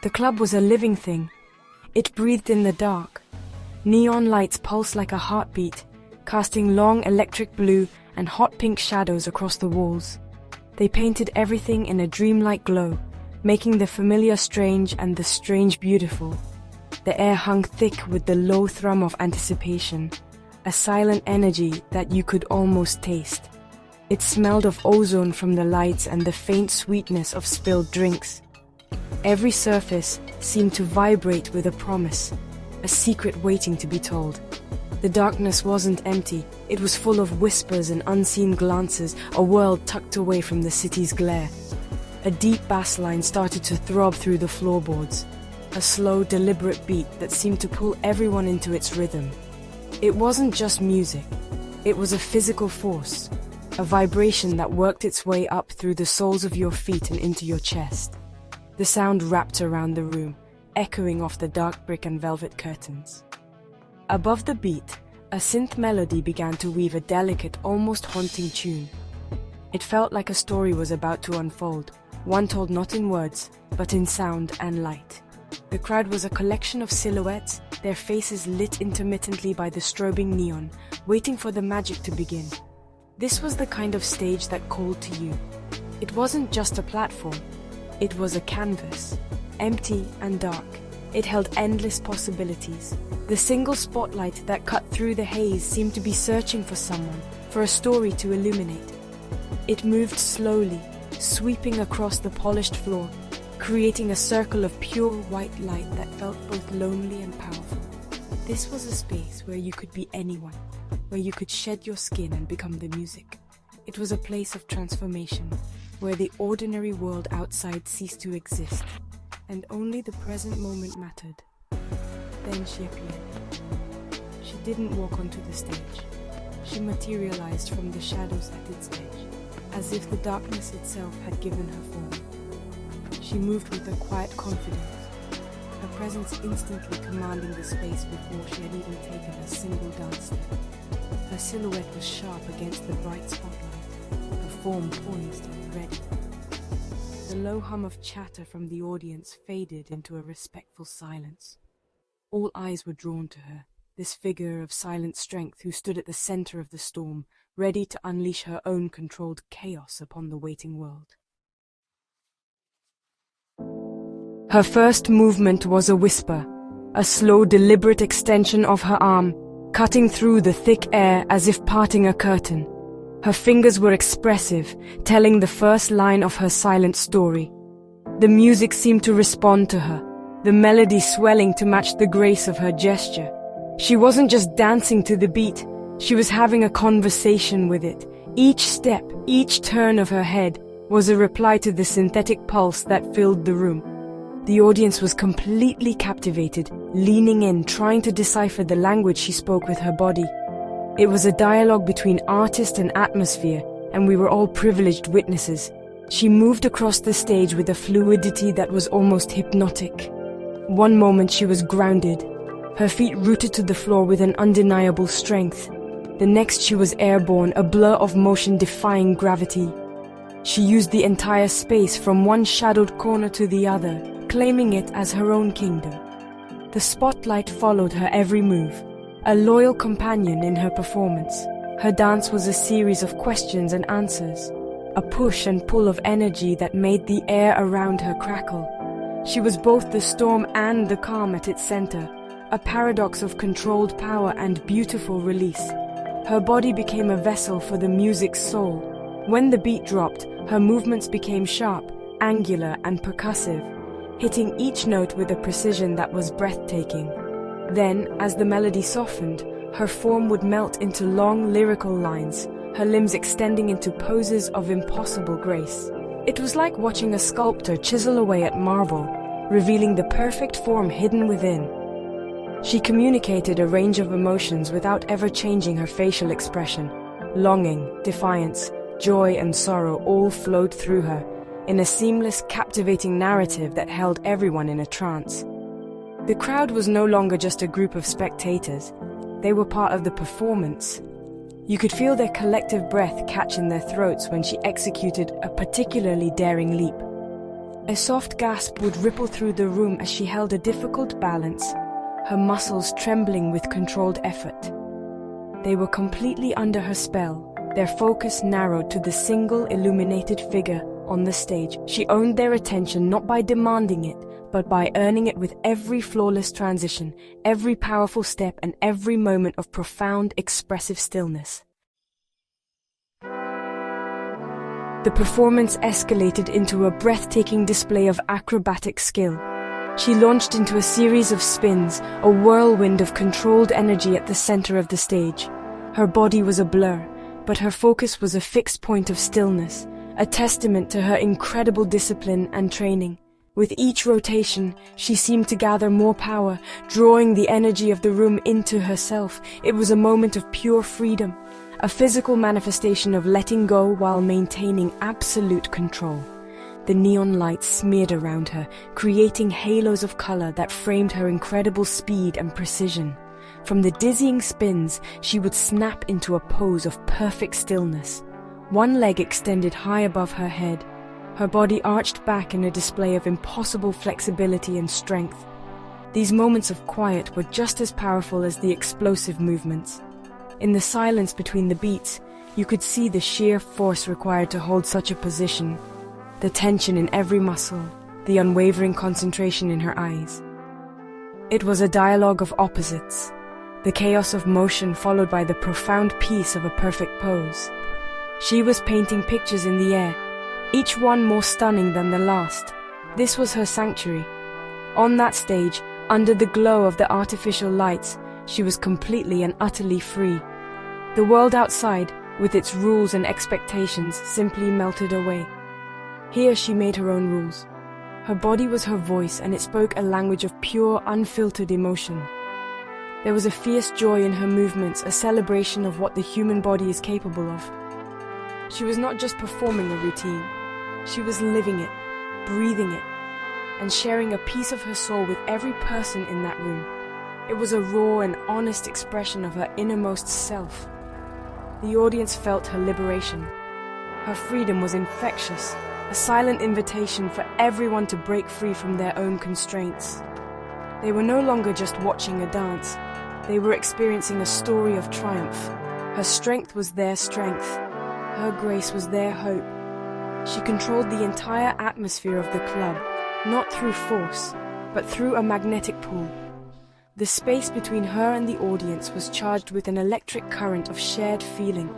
The club was a living thing. It breathed in the dark. Neon lights pulsed like a heartbeat, casting long electric blue and hot pink shadows across the walls. They painted everything in a dreamlike glow, making the familiar strange and the strange beautiful. The air hung thick with the low thrum of anticipation, a silent energy that you could almost taste. It smelled of ozone from the lights and the faint sweetness of spilled drinks. Every surface seemed to vibrate with a promise, a secret waiting to be told. The darkness wasn't empty, it was full of whispers and unseen glances, a world tucked away from the city's glare. A deep bass line started to throb through the floorboards, a slow, deliberate beat that seemed to pull everyone into its rhythm. It wasn't just music, it was a physical force, a vibration that worked its way up through the soles of your feet and into your chest. The sound wrapped around the room, echoing off the dark brick and velvet curtains. Above the beat, a synth melody began to weave a delicate, almost haunting tune. It felt like a story was about to unfold, one told not in words, but in sound and light. The crowd was a collection of silhouettes, their faces lit intermittently by the strobing neon, waiting for the magic to begin. This was the kind of stage that called to you. It wasn't just a platform, it was a canvas, empty and dark. It held endless possibilities. The single spotlight that cut through the haze seemed to be searching for someone, for a story to illuminate. It moved slowly, sweeping across the polished floor, creating a circle of pure white light that felt both lonely and powerful. This was a space where you could be anyone, where you could shed your skin and become the music. It was a place of transformation, where the ordinary world outside ceased to exist, and only the present moment mattered. Then she appeared. She didn't walk onto the stage. She materialized from the shadows at its edge, as if the darkness itself had given her form. She moved with a quiet confidence, her presence instantly commanding the space before she had even taken a single dance step. Her silhouette was sharp against the bright spotlight, her form poised and ready. The low hum of chatter from the audience faded into a respectful silence. All eyes were drawn to her, this figure of silent strength who stood at the center of the storm, ready to unleash her own controlled chaos upon the waiting world. Her first movement was a whisper, a slow, deliberate extension of her arm, cutting through the thick air as if parting a curtain. Her fingers were expressive, telling the first line of her silent story. The music seemed to respond to her, the melody swelling to match the grace of her gesture. She wasn't just dancing to the beat, she was having a conversation with it. Each step, each turn of her head was a reply to the synthetic pulse that filled the room. The audience was completely captivated, leaning in, trying to decipher the language she spoke with her body. It was a dialogue between artist and atmosphere, and we were all privileged witnesses. She moved across the stage with a fluidity that was almost hypnotic. One moment she was grounded, her feet rooted to the floor with an undeniable strength. The next she was airborne, a blur of motion defying gravity. She used the entire space from one shadowed corner to the other, claiming it as her own kingdom. The spotlight followed her every move, a loyal companion in her performance. Her dance was a series of questions and answers, a push and pull of energy that made the air around her crackle. She was both the storm and the calm at its center, a paradox of controlled power and beautiful release. Her body became a vessel for the music's soul. When the beat dropped, her movements became sharp, angular, and percussive, hitting each note with a precision that was breathtaking. Then, as the melody softened, her form would melt into long lyrical lines, her limbs extending into poses of impossible grace. It was like watching a sculptor chisel away at marble, revealing the perfect form hidden within. She communicated a range of emotions without ever changing her facial expression. Longing, defiance, joy, and sorrow all flowed through her, in a seamless, captivating narrative that held everyone in a trance. The crowd was no longer just a group of spectators. They were part of the performance. You could feel their collective breath catch in their throats when she executed a particularly daring leap. A soft gasp would ripple through the room as she held a difficult balance, her muscles trembling with controlled effort. They were completely under her spell, their focus narrowed to the single illuminated figure on the stage. She owned their attention not by demanding it, but by earning it with every flawless transition, every powerful step, and every moment of profound, expressive stillness. The performance escalated into a breathtaking display of acrobatic skill. She launched into a series of spins, a whirlwind of controlled energy at the center of the stage. Her body was a blur, but her focus was a fixed point of stillness, a testament to her incredible discipline and training. With each rotation, she seemed to gather more power, drawing the energy of the room into herself. It was a moment of pure freedom, a physical manifestation of letting go while maintaining absolute control. The neon lights smeared around her, creating halos of color that framed her incredible speed and precision. From the dizzying spins, she would snap into a pose of perfect stillness. One leg extended high above her head, her body arched back in a display of impossible flexibility and strength. These moments of quiet were just as powerful as the explosive movements. In the silence between the beats, you could see the sheer force required to hold such a position, the tension in every muscle, the unwavering concentration in her eyes. It was a dialogue of opposites, the chaos of motion followed by the profound peace of a perfect pose. She was painting pictures in the air, each one more stunning than the last. This was her sanctuary. On that stage, under the glow of the artificial lights, she was completely and utterly free. The world outside, with its rules and expectations, simply melted away. Here she made her own rules. Her body was her voice, and it spoke a language of pure, unfiltered emotion. There was a fierce joy in her movements, a celebration of what the human body is capable of. She was not just performing a routine. She was living it, breathing it, and sharing a piece of her soul with every person in that room. It was a raw and honest expression of her innermost self. The audience felt her liberation. Her freedom was infectious, a silent invitation for everyone to break free from their own constraints. They were no longer just watching a dance. They were experiencing a story of triumph. Her strength was their strength. Her grace was their hope. She controlled the entire atmosphere of the club, not through force, but through a magnetic pull. The space between her and the audience was charged with an electric current of shared feeling,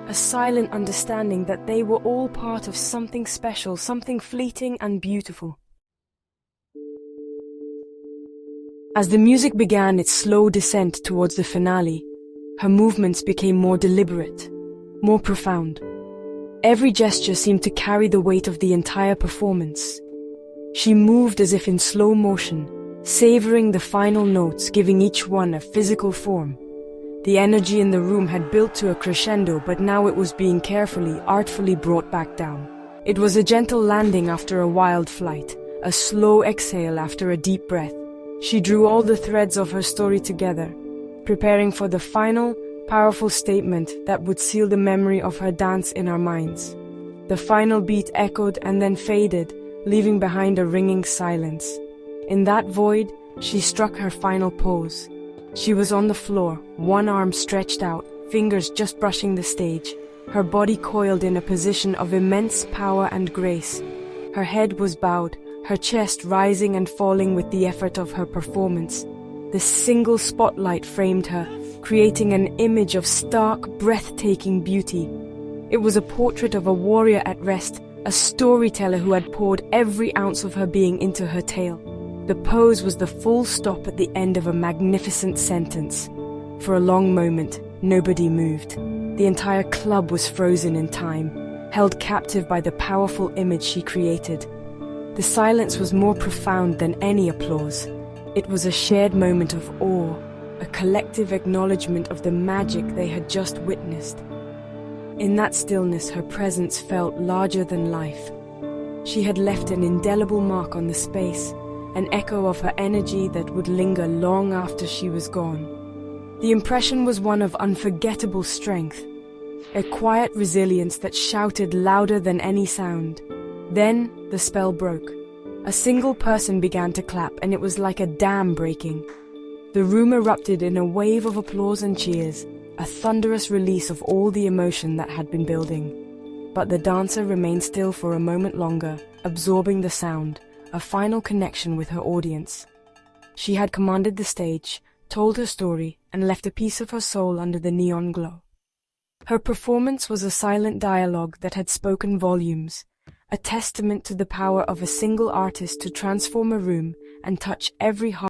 a silent understanding that they were all part of something special, something fleeting and beautiful. As the music began its slow descent towards the finale, her movements became more deliberate, more profound. Every gesture seemed to carry the weight of the entire performance. She moved as if in slow motion, savoring the final notes, giving each one a physical form. The energy in the room had built to a crescendo, but now it was being carefully, artfully brought back down. It was a gentle landing after a wild flight, a slow exhale after a deep breath. She drew all the threads of her story together, preparing for the final, powerful statement that would seal the memory of her dance in our minds. The final beat echoed and then faded, leaving behind a ringing silence. In that void, she struck her final pose. She was on the floor, one arm stretched out, fingers just brushing the stage, her body coiled in a position of immense power and grace. Her head was bowed, her chest rising and falling with the effort of her performance. The single spotlight framed her, creating an image of stark, breathtaking beauty. It was a portrait of a warrior at rest, a storyteller who had poured every ounce of her being into her tale. The pose was the full stop at the end of a magnificent sentence. For a long moment, nobody moved. The entire club was frozen in time, held captive by the powerful image she created. The silence was more profound than any applause. It was a shared moment of awe, a collective acknowledgement of the magic they had just witnessed. In that stillness, her presence felt larger than life. She had left an indelible mark on the space, an echo of her energy that would linger long after she was gone. The impression was one of unforgettable strength, a quiet resilience that shouted louder than any sound. Then the spell broke. A single person began to clap, and it was like a dam breaking. The room erupted in a wave of applause and cheers, a thunderous release of all the emotion that had been building. But the dancer remained still for a moment longer, absorbing the sound, a final connection with her audience. She had commanded the stage, told her story, and left a piece of her soul under the neon glow. Her performance was a silent dialogue that had spoken volumes, a testament to the power of a single artist to transform a room and touch every heart.